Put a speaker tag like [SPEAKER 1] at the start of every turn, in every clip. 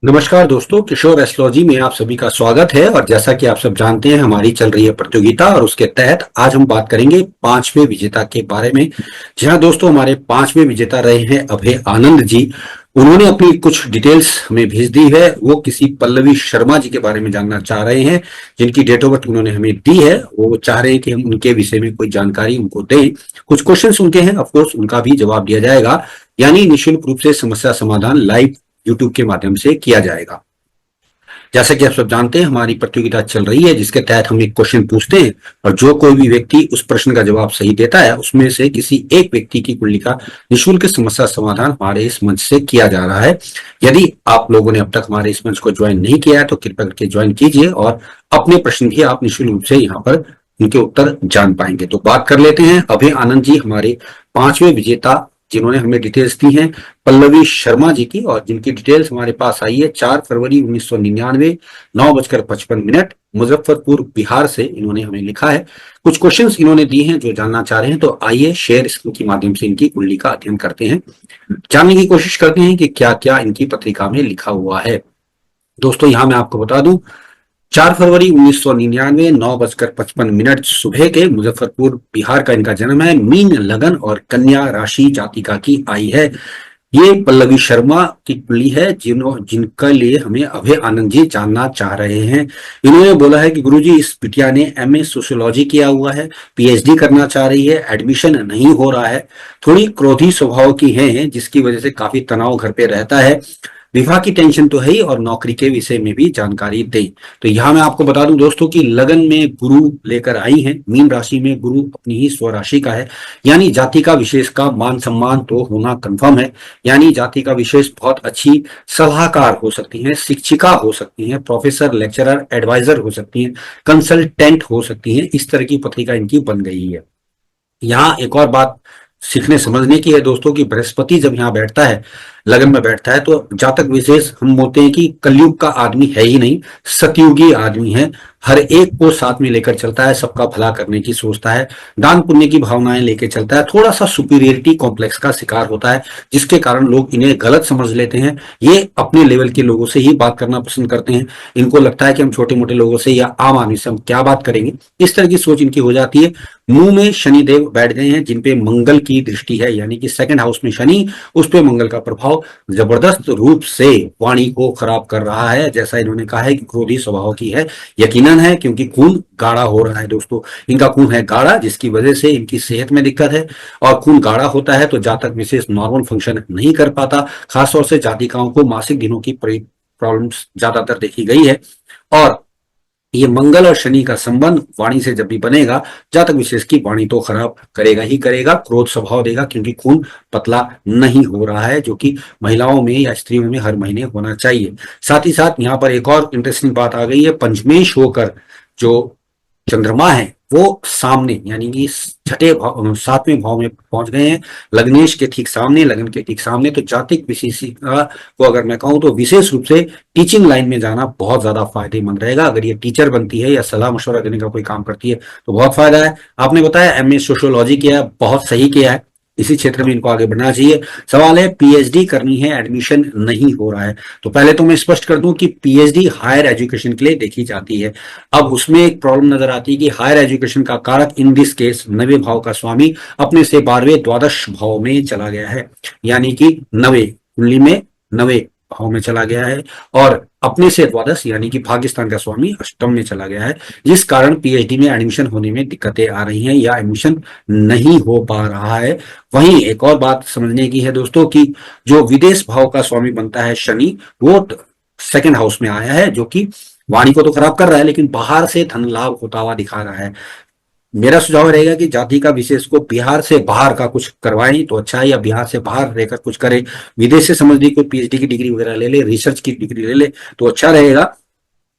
[SPEAKER 1] नमस्कार दोस्तों, किशोर एस्ट्रोलॉजी में आप सभी का स्वागत है। और जैसा कि आप सब जानते हैं, हमारी चल रही है प्रतियोगिता और उसके तहत आज हम बात करेंगे पांचवें विजेता के बारे में। जी हाँ दोस्तों, हमारे पांचवें विजेता रहे हैं अभय आनंद जी। उन्होंने अपनी कुछ डिटेल्स हमें भेज दी है। वो किसी पल्लवी शर्मा जी के बारे में जानना चाह रहे हैं, जिनकी डेट ऑफ बर्थ उन्होंने हमें दी है। वो चाह रहे हैं कि हम उनके विषय में कोई जानकारी उनको दें। कुछ क्वेश्चंस उनके हैं, ऑफकोर्स उनका भी जवाब दिया जाएगा, यानी निःशुल्क रूप से समस्या समाधान लाइव यूट्यूब के माध्यम से किया जाएगा। जैसा कि आप सब जानते हैं, हमारी प्रतियोगिता चल रही है जिसके तहत हम एक क्वेश्चन पूछते हैं और जो कोई भी व्यक्ति उस प्रश्न का जवाब सही देता है, उसमें से किसी एक व्यक्ति की कुंडली का निःशुल्क समस्या समाधान हमारे इस मंच से किया जा रहा है। यदि आप लोगों ने अब तक हमारे इस मंच को ज्वाइन नहीं किया है तो कृपया करके ज्वाइन कीजिए और अपने प्रश्न भी आप निःशुल्क रूप से यहाँ पर उनके उत्तर जान पाएंगे। तो बात कर लेते हैं। अभय आनंद जी हमारे पांचवें विजेता, जिन्होंने हमें डिटेल्स दी हैं पल्लवी शर्मा जी की, और जिनकी डिटेल्स हमारे पास आई है 4 फरवरी 1999 9:55 मुजफ्फरपुर बिहार से। इन्होंने हमें लिखा है, कुछ क्वेश्चंस इन्होंने दिए हैं जो जानना चाह रहे हैं। तो आइए शेयर स्क्रीन के माध्यम से इनकी कुंडली का अध्ययन करते हैं, जानने की कोशिश करते हैं कि क्या क्या इनकी पत्रिका में लिखा हुआ है। दोस्तों यहाँ मैं आपको बता दूं, 4 फरवरी 1999 9:55 सुबह के मुजफ्फरपुर बिहार का इनका जन्म है। मीन लगन और कन्या राशि जातिका की आई है। ये पल्लवी शर्मा की कुंडली है जिनका लिए हमें अभय आनंद जी जानना चाह रहे हैं। इन्होंने बोला है कि गुरुजी, इस बिटिया ने एमए सोशियोलॉजी किया हुआ है, पीएचडी करना चाह रही है, एडमिशन नहीं हो रहा है, थोड़ी क्रोधी स्वभाव की है जिसकी वजह से काफी तनाव घर पे रहता है, विवाह की टेंशन तो है ही और नौकरी के विषय में भी जानकारी दें। तो यहाँ मैं आपको बता दूं दोस्तों कि लगन में गुरु लेकर आई हैं। मीन राशि में गुरु अपनी ही स्वराशि का है, यानी जाति का विशेष का मान सम्मान तो होना कंफर्म है। यानी जाति का विशेष बहुत अच्छी सलाहकार हो सकती हैं, शिक्षिका हो सकती हैं, प्रोफेसर, लेक्चरर, एडवाइजर हो सकती हैं, कंसल्टेंट हो सकती हैं। इस तरह की पत्रिका इनकी बन गई है। यहाँ एक और बात सीखने समझने की है दोस्तों कि बृहस्पति जब यहाँ बैठता है, लगन में बैठता है, तो जातक विशेष हम बोलते हैं कि कलयुग का आदमी है ही नहीं, सतयुगी आदमी है। हर एक को साथ में लेकर चलता है, सबका भला करने की सोचता है, दान पुण्य की भावनाएं लेकर चलता है, थोड़ा सा सुपीरियरिटी कॉम्प्लेक्स का शिकार होता है, जिसके कारण लोग इन्हें गलत समझ लेते हैं। ये अपने लेवल के लोगों से ही बात करना पसंद करते हैं। इनको लगता है कि हम छोटे मोटे लोगों से या आम आदमी से हम क्या बात करेंगे, इस तरह की सोच इनकी हो जाती है। मुंह में शनिदेव बैठ गए हैं जिनपे मंगल की दृष्टि है, यानी कि सेकंड हाउस में शनि, उस पे मंगल का प्रभाव जबरदस्त रूप से वाणी को खराब कर रहा है। जैसा इन्होंने कहा है कि क्रोधी स्वभाव की है, यकीनन है, क्योंकि खून गाढ़ा हो रहा है दोस्तों। इनका खून है गाढ़ा, जिसकी वजह से इनकी सेहत में दिक्कत है। और खून गाढ़ा होता है तो जातक विशेष नॉर्मल फंक्शन नहीं कर पाता। खासतौर से जातिकाओं को मासिक दिनों की प्रॉब्लम्स ज्यादातर देखी गई है। और ये मंगल और शनि का संबंध वाणी से जब भी बनेगा, जातक विशेष की वाणी तो खराब करेगा ही करेगा, क्रोध स्वभाव देगा, क्योंकि खून पतला नहीं हो रहा है, जो कि महिलाओं में या स्त्रियों में हर महीने होना चाहिए। साथ ही साथ यहाँ पर एक और इंटरेस्टिंग बात आ गई है, पंचमेश होकर जो चंद्रमा है वो सामने, यानी कि छठे भाव, सातवें भाव में पहुंच गए हैं, लग्नेश के ठीक सामने, लगन के ठीक सामने। तो जातिक विशेषता को अगर मैं कहूं तो विशेष रूप से टीचिंग लाइन में जाना बहुत ज्यादा फायदेमंद रहेगा। अगर ये टीचर बनती है या सलाह मशवरा देने का कोई काम करती है तो बहुत फायदा है। आपने बताया एमए सोशियोलॉजी किया है, बहुत सही किया है, इसी क्षेत्र में इनको आगे बढ़ना चाहिए। सवाल है पीएचडी करनी है, एडमिशन नहीं हो रहा है। तो पहले तो मैं स्पष्ट कर दूं कि पीएचडी हायर एजुकेशन के लिए देखी जाती है। अब उसमें एक प्रॉब्लम नजर आती है कि हायर एजुकेशन का कारक इन दिस केस नवे भाव का स्वामी अपने से 12वें द्वादश भाव में चला गया है, यानी कि नवे कुंडली में नवे भाव में चला गया है, और अपने से द्वादश यानी कि पाकिस्तान का स्वामी अष्टम में चला गया है, जिस कारण पीएचडी में एडमिशन होने में दिक्कतें आ रही हैं या एडमिशन नहीं हो पा रहा है। वहीं एक और बात समझने की है दोस्तों कि जो विदेश भाव का स्वामी बनता है शनि, वो सेकंड हाउस में आया है, जो कि वाणी को तो खराब कर रहा है लेकिन बाहर से धन लाभ होता हुआ दिखा रहा है। मेरा सुझाव रहेगा कि जाति का विशेष को बिहार से बाहर का कुछ करवाएं तो अच्छा है, या बिहार से बाहर रहकर कुछ करे, विदेश से समझ ली कोई पीएचडी की डिग्री वगैरह ले ले, रिसर्च की डिग्री ले ले तो अच्छा रहेगा।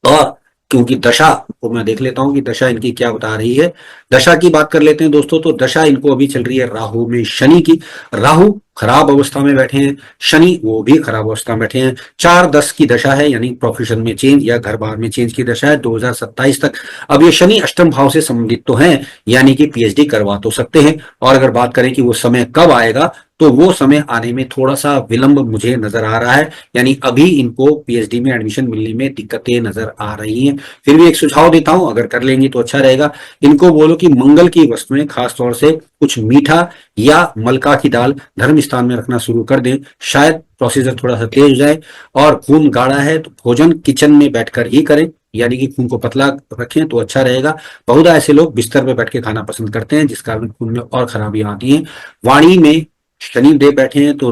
[SPEAKER 1] और क्योंकि दशा को मैं देख लेता हूं कि दशा इनकी क्या बता रही है। दशा की बात कर लेते हैं दोस्तों। तो दशा इनको अभी चल रही है राहु में शनि की। राहु खराब अवस्था में बैठे हैं, शनि वो भी खराब अवस्था में बैठे हैं। 4-10 की दशा है, यानी प्रोफेशन में चेंज या घर बार में चेंज की दशा है 2027 तक। अब ये शनि अष्टम भाव से संबंधित तो है, यानी कि पीएचडी करवा तो सकते हैं। और अगर बात करें कि वो समय कब आएगा, तो वो समय आने में थोड़ा सा विलंब मुझे नजर आ रहा है, यानी अभी इनको पीएचडी में एडमिशन मिलने में दिक्कतें नजर आ रही हैं। फिर भी एक सुझाव देता हूं, अगर कर लेंगे तो अच्छा रहेगा। इनको बोलो कि मंगल की वस्तुएं, खासतौर से कुछ मीठा या मलका की दाल धर्म स्थान में रखना शुरू कर दें, शायद प्रोसीजर थोड़ा सा तेज हो जाए। और खून गाढ़ा है तो भोजन किचन में बैठकर ही करें, यानी कि खून को पतला रखें तो अच्छा रहेगा। बहुधा ऐसे लोग बिस्तर में बैठ के खाना पसंद करते हैं, जिस कारण खून में और खराबियां आती हैं। वाणी में शनि देव बैठे हैं तो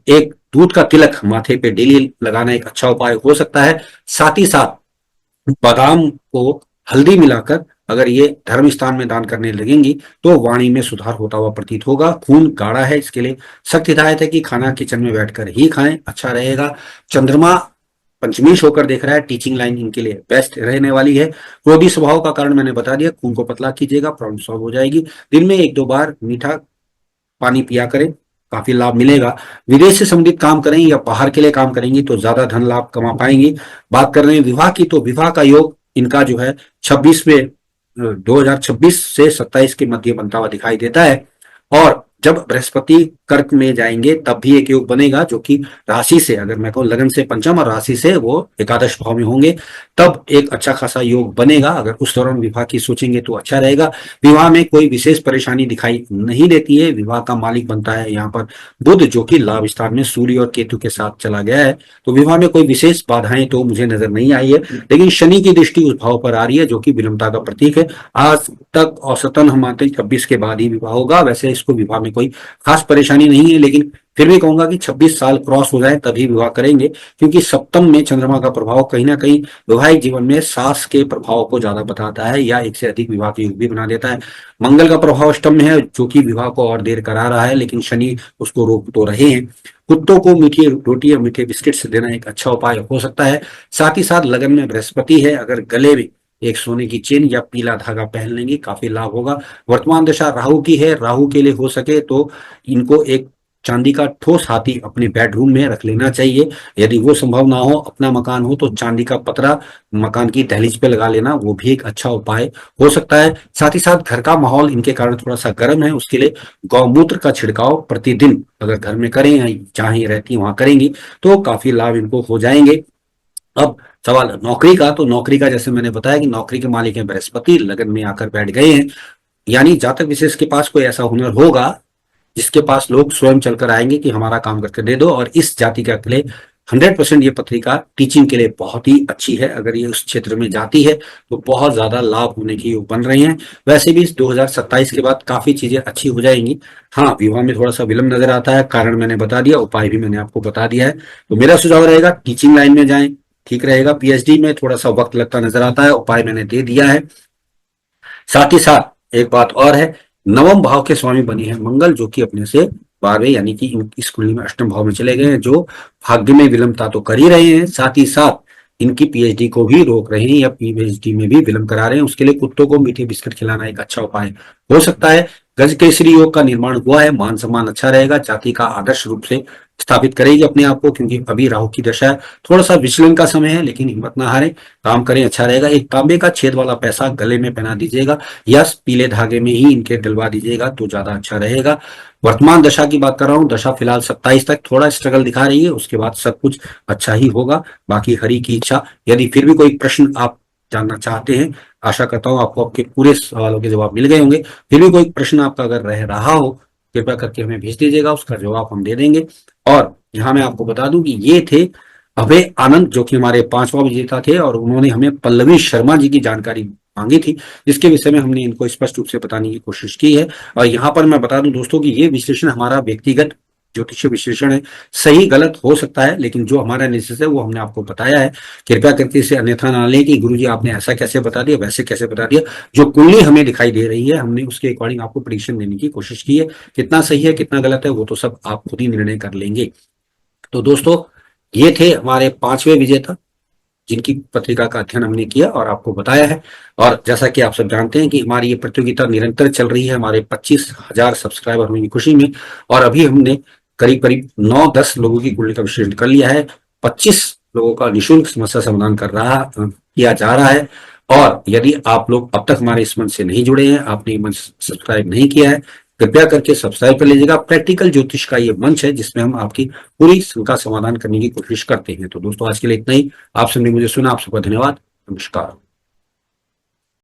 [SPEAKER 1] एक दूध का तिलक माथे पे डेली लगाना एक अच्छा उपाय हो सकता है। साथ ही साथ बादाम को हल्दी मिलाकर अगर ये धर्म स्थान में दान करने लगेंगी तो वाणी में सुधार होता हुआ प्रतीत होगा। खून गाढ़ा है, इसके लिए सख्त हिदायत है कि खाना किचन में बैठकर ही खाएं, अच्छा रहेगा। चंद्रमा पंचमेश होकर देख रहा है, टीचिंग लाइन इनके लिए बेस्ट रहने वाली है। क्रोधी स्वभाव का कारण मैंने बता दिया, खून को पतला कीजिएगा, प्रॉब्लम सॉल्व हो जाएगी। दिन में एक दो बार मीठा पानी पिया करें, काफी लाभ मिलेगा। विदेश से संबंधित काम करें या बाहर के लिए काम करेंगी तो ज्यादा धन लाभ कमा पाएंगी। बात कर रहे हैं विवाह की, तो विवाह का योग इनका जो है 2026 से 27 के मध्य बनता हुआ दिखाई देता है। और जब बृहस्पति कर्क में जाएंगे तब भी एक योग बनेगा, जो कि राशि से, अगर मैं कहूँ लगन से पंचम और राशि से वो एकादश भाव में होंगे, तब एक अच्छा खासा योग बनेगा। अगर उस दौरान विवाह की सोचेंगे तो अच्छा रहेगा। विवाह में कोई विशेष परेशानी दिखाई नहीं देती है। विवाह का मालिक बनता है यहाँ पर बुध, जो कि लाभ स्थान में सूर्य और केतु के साथ चला गया है। तो विवाह में कोई विशेष बाधाएं तो मुझे नजर नहीं आई है, लेकिन शनि की दृष्टि उस भाव पर आ रही है, जो कि विलंबता का प्रतीक है। आज तक औसतन हम मानते हैं 26 के बाद ही विवाह होगा। वैसे इसको विवाह में कोई खास परेशानी नहीं है, लेकिन फिर भी कहूंगा कि 26 साल क्रॉस हो जाए तभी विवाह करेंगे, क्योंकि सप्तम में चंद्रमा का प्रभाव कहीं ना कहीं वैवाहिक जीवन में सास के प्रभाव को ज्यादा बताता है, या एक से अधिक विवाह के योग भी बना देता है। मंगल का प्रभाव अष्टम में है, जो कि विवाह को और देर करा रहा है, लेकिन शनि उसको रोक तो रहे हैं। कुत्तों को मीठी रोटी या मीठे बिस्किट देना एक अच्छा उपाय हो सकता है। साथ ही साथ लगन में बृहस्पति है, अगर गले में एक सोने की चेन या पीला धागा पहन लेंगे काफी लाभ होगा। वर्तमान दशा राहु की है, राहु के लिए हो सके तो इनको एक चांदी का ठोस हाथी अपने बेडरूम में रख लेना चाहिए। यदि वो संभव ना हो, अपना मकान हो, तो चांदी का पतरा मकान की दहलीज पे लगा लेना, वो भी एक अच्छा उपाय हो सकता है। साथ ही साथ घर का माहौल इनके कारण थोड़ा सा गर्म है, उसके लिए गौमूत्र का छिड़काव प्रतिदिन अगर घर में करें या जहां ये रहती है वहां करेंगी तो काफी लाभ इनको हो जाएंगे। अब सवाल नौकरी का, तो नौकरी का जैसे मैंने बताया कि नौकरी के मालिक है बृहस्पति, लगन में आकर बैठ गए हैं, यानी जातक विशेष के पास कोई ऐसा हुनर होगा जिसके पास लोग स्वयं चलकर आएंगे कि हमारा काम करके दे दो। और इस जाति का लिए 100% ये पत्रिका टीचिंग के लिए बहुत ही अच्छी है। अगर ये उस क्षेत्र में जाती है तो बहुत ज्यादा लाभ होने की योग बन रहे हैं। वैसे भी इस 2027 के बाद काफी चीजें अच्छी हो जाएंगी। हाँ, विवाह में थोड़ा सा विलंब नजर आता है, कारण मैंने बता दिया, उपाय भी मैंने आपको बता दिया है। तो मेरा सुझाव रहेगा टीचिंग लाइन में जाएं, ठीक रहेगा। पीएचडी में थोड़ा सा वक्त लगता नजर आता है, उपाय मैंने दे दिया है। साथ ही साथ एक बात और है, नवम भाव के स्वामी बने हैं मंगल, जो कि अपने से 12वें यानी कि इस कुंडली में अष्टम भाव में चले गए हैं, जो भाग्य में विलंबता तो कर ही रहे हैं, साथ ही साथ इनकी पीएचडी को भी रोक रहे हैं या पीएचडी में भी विलंब करा रहे हैं। उसके लिए कुत्तों को मीठे बिस्किट खिलाना एक अच्छा उपाय हो सकता है। गज केसरी योग का निर्माण हुआ है, मान सम्मान अच्छा रहेगा, जाति का आदर्श रूप से स्थापित करेगी अपने आप को, क्योंकि अभी राहु की दशा है, थोड़ा सा विचलन का समय है, लेकिन हिम्मत ना हारे, काम करें, अच्छा रहेगा। एक तांबे का छेद वाला पैसा गले में पहना दीजिएगा या पीले धागे में ही इनके डलवा दीजिएगा तो ज्यादा अच्छा रहेगा। वर्तमान दशा की बात कर रहा हूँ, दशा फिलहाल 27 तक थोड़ा स्ट्रगल दिखा रही है, उसके बाद सब कुछ अच्छा ही होगा, बाकी हरि की इच्छा। यदि फिर भी कोई प्रश्न आप जानना चाहते हैं, आशा करता हूँ आपको आपके पूरे सवालों के जवाब मिल गए होंगे। फिर भी कोई प्रश्न आपका अगर रह रहा हो, कृपया करके हमें भेज दीजिएगा, उसका जवाब हम दे देंगे। और यहाँ मैं आपको बता दूं कि ये थे अभय आनंद, जो कि हमारे 5वां विजेता थे, और उन्होंने हमें पल्लवी शर्मा जी की जानकारी मांगी थी, जिसके विषय में हमने इनको स्पष्ट रूप से बताने की कोशिश की है। और यहाँ पर मैं बता दूं दोस्तों कि ये विश्लेषण हमारा व्यक्तिगत ज्योतिष विश्लेषण है, सही गलत हो सकता है, लेकिन जो हमारा एनालिसिस है वो हमने आपको बताया है। कृपया करके इसे अन्यथा ना लें कि गुरुजी आपने ऐसा कैसे बता दिया, वैसे कैसे बता दिया। जो कुंडली हमें दिखाई दे रही है, हमने उसके अकॉर्डिंग आपको प्रेडिक्शन देने की कोशिश की है। कितना सही है कितना गलत है वो तो सब आप खुद ही निर्णय कर लेंगे। तो दोस्तों, ये थे हमारे 5वें विजेता, जिनकी पत्रिका का अध्ययन हमने किया और आपको बताया है। और जैसा कि आप सब जानते हैं कि हमारी ये प्रतियोगिता निरंतर चल रही है, हमारे 25,000 सब्सक्राइबर होने की खुशी में, और अभी हमने करीब करीब 9-10 लोगों की कुंडली का विश्लेषण कर लिया है। 25 लोगों का निःशुल्क समस्या समाधान किया जा रहा है। और यदि आप लोग अब तक हमारे इस मंच से नहीं जुड़े हैं, आपने मंच सब्सक्राइब नहीं किया है, कृपया करके सब्सक्राइब कर लीजिएगा। प्रैक्टिकल ज्योतिष का ये मंच है जिसमें हम आपकी पूरी शंका समाधान करने की कोशिश करते हैं। तो दोस्तों आज के लिए इतना ही। आप सबने मुझे सुना, आप सबका धन्यवाद। नमस्कार।